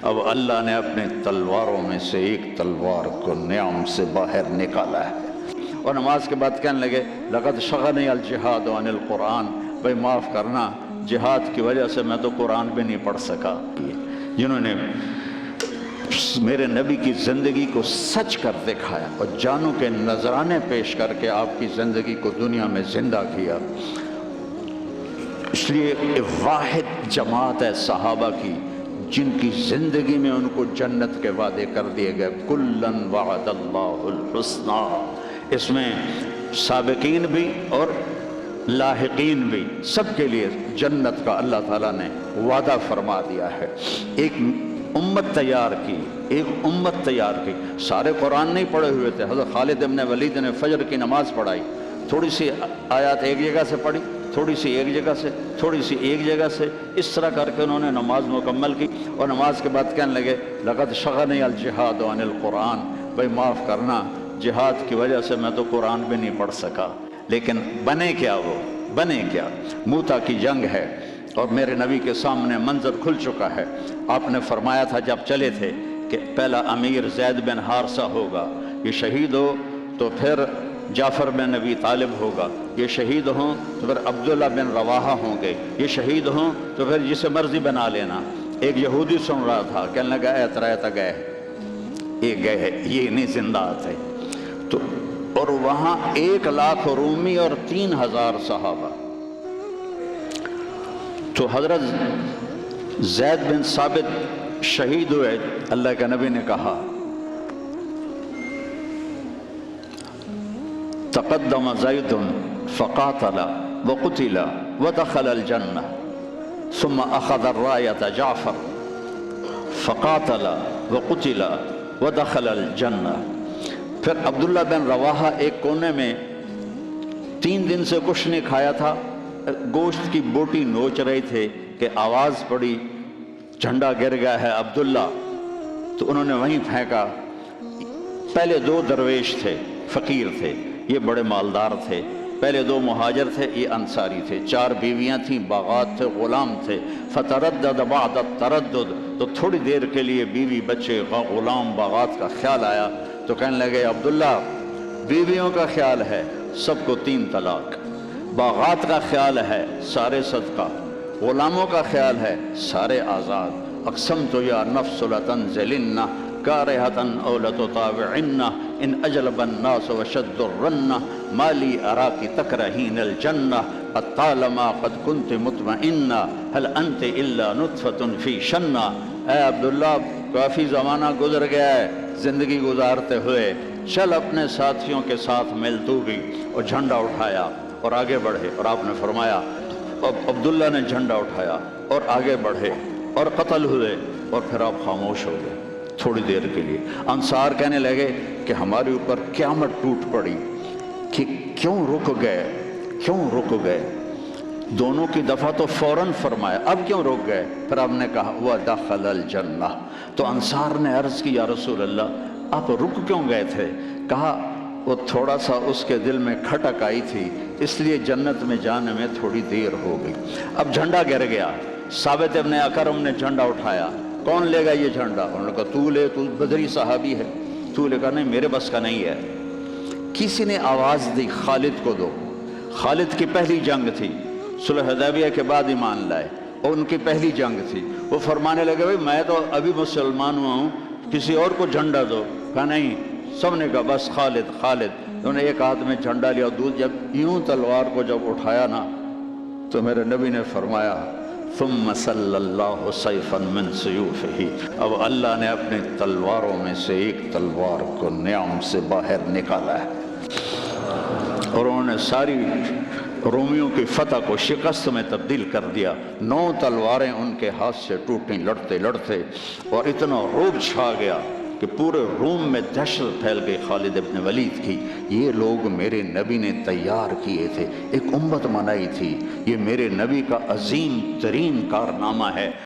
اب اللہ نے اپنے تلواروں میں سے ایک تلوار کو نیام سے باہر نکالا ہے، اور نماز کے بعد کہنے لگے لقد شغلنی الجہاد عن القرآن، بھائی معاف کرنا، جہاد کی وجہ سے میں تو قرآن بھی نہیں پڑھ سکا۔ جنہوں نے میرے نبی کی زندگی کو سچ کر دکھایا اور جانوں کے نذرانے پیش کر کے آپ کی زندگی کو دنیا میں زندہ کیا، اس لیے واحد جماعت ہے صحابہ کی جن کی زندگی میں ان کو جنت کے وعدے کر دیے گئے، کلن وعد اللہ الحسنی۔ اس میں سابقین بھی اور لاحقین بھی، سب کے لیے جنت کا اللہ تعالیٰ نے وعدہ فرما دیا ہے۔ ایک امت تیار کی، ایک امت تیار کی۔ سارے قرآن نہیں پڑھے ہوئے تھے، حضرت خالد بن ولید نے فجر کی نماز پڑھائی، تھوڑی سی آیات ایک جگہ سے پڑھی، تھوڑی سی ایک جگہ سے، تھوڑی سی ایک جگہ سے، اس طرح کر کے انہوں نے نماز مکمل کی، اور نماز کے بعد کہنے لگے لقد شغلنی الجہاد عن القرآن، بھائی معاف کرنا، جہاد کی وجہ سے میں تو قرآن بھی نہیں پڑھ سکا۔ لیکن بنے کیا؟ وہ بنے کیا؟ موتا کی جنگ ہے اور میرے نبی کے سامنے منظر کھل چکا ہے۔ آپ نے فرمایا تھا جب چلے تھے کہ پہلا امیر زید بن حارثہ ہوگا، یہ شہید ہو تو پھر جعفر بن ابی طالب ہوگا، یہ شہید ہوں تو پھر عبداللہ بن رواحہ ہوں گے، یہ شہید ہوں تو پھر جسے مرضی بنا لینا۔ ایک یہودی سن رہا تھا، کہنے لگا اے ترائیتا گئے، یہ گئے، یہ نہیں زندہ آتے۔ تو اور وہاں 1,00,000 رومی اور 3,000 صحابہ۔ تو حضرت زید بن ثابت شہید ہوئے، اللہ کے نبی نے کہا تقدم زید فقاتل وقتل ودخل الجنہ ثم اخذ الرایۃ جعفر فقاتل وقتل ودخل الجنہ۔ پھر عبداللہ بن رواحہ ایک کونے میں 3 دن سے کچھ نہیں کھایا تھا، گوشت کی بوٹی نوچ رہے تھے کہ آواز پڑی جھنڈا گر گیا ہے عبداللہ، تو انہوں نے وہیں پھینکا۔ پہلے 2 درویش تھے، فقیر تھے، یہ بڑے مالدار تھے، پہلے 2 مہاجر تھے، یہ انصاری تھے، 4 بیویاں تھیں، باغات تھے، غلام تھے۔ فتردد بعد التردد، تو تھوڑی دیر کے لیے بیوی بچے غلام باغات کا خیال آیا، تو کہنے لگے عبداللہ بیویوں کا خیال ہے سب کو 3 طلاق، باغات کا خیال ہے سارے صدقہ، غلاموں کا خیال ہے سارے آزاد۔ اقسمت یا نفس لتنزلن کارہۃ او لتطاوعن ان اجلب الناس وشد الرن ما لی اراک تکرہین الجنہ اطالما قد کنت مطمئنہ هل انت الا نطفۃ فی شنہ۔ اے عبداللہ کافی زمانہ گزر گیا ہے زندگی گزارتے ہوئے، چل اپنے ساتھیوں کے ساتھ مل تو بھی۔ اور جھنڈا اٹھایا اور آگے بڑھے، اور آپ نے فرمایا عبداللہ نے جھنڈا اٹھایا اور آگے بڑھے اور قتل ہوئے، اور پھر آپ خاموش ہو گئے تھوڑی دیر کے لیے۔ انصار کہنے لگے کہ ہمارے اوپر قیامت ٹوٹ پڑی کہ کیوں رک گئے، کیوں رک گئے؟ دونوں کی دفعہ تو فوراً فرمایا، اب کیوں رک گئے؟ پھر آپ نے کہا وَدَخَلَ الْجَنَّةَ۔ تو انصار نے عرض کی یا رسول اللہ آپ رک کیوں گئے تھے؟ کہا وہ تھوڑا سا اس کے دل میں کھٹک آئی تھی، اس لیے جنت میں جانے میں تھوڑی دیر ہو گئی۔ اب جھنڈا گر گیا، ثابت ابن اکرم نے جھنڈا اٹھایا، کون لے گا یہ جھنڈا؟ انہوں نے کہا تو لے، تو بدری صحابی ہے۔ تو لے کہا نہیں میرے بس کا نہیں ہے۔ کسی نے آواز دی خالد کو دو۔ خالد کی پہلی جنگ تھی، صلح حدیبیہ کے بعد ایمان لائے، اور ان کی پہلی جنگ تھی۔ وہ فرمانے لگے بھائی میں تو ابھی مسلمان ہوا ہوں، کسی اور کو جھنڈا دو۔ کہا نہیں، سب نے کہا بس خالد خالد۔ انہوں نے ایک ہاتھ میں جھنڈا لیا، جب یوں تلوار کو جب اٹھایا نا تو میرے نبی نے فرمایا ثم صلی اللہ سیفا من سیوفہ، اب اللہ نے اپنے تلواروں میں سے ایک تلوار کو نیام سے باہر نکالا ہے، اور انہوں نے ساری رومیوں کی فتح کو شکست میں تبدیل کر دیا۔ 9 تلواریں ان کے ہاتھ سے ٹوٹیں لڑتے لڑتے، اور اتنا رعب چھا گیا کہ پورے روم میں دہشت پھیل گئی خالد ابن ولید کی۔ یہ لوگ میرے نبی نے تیار کیے تھے، ایک امت بنائی تھی، یہ میرے نبی کا عظیم ترین کارنامہ ہے۔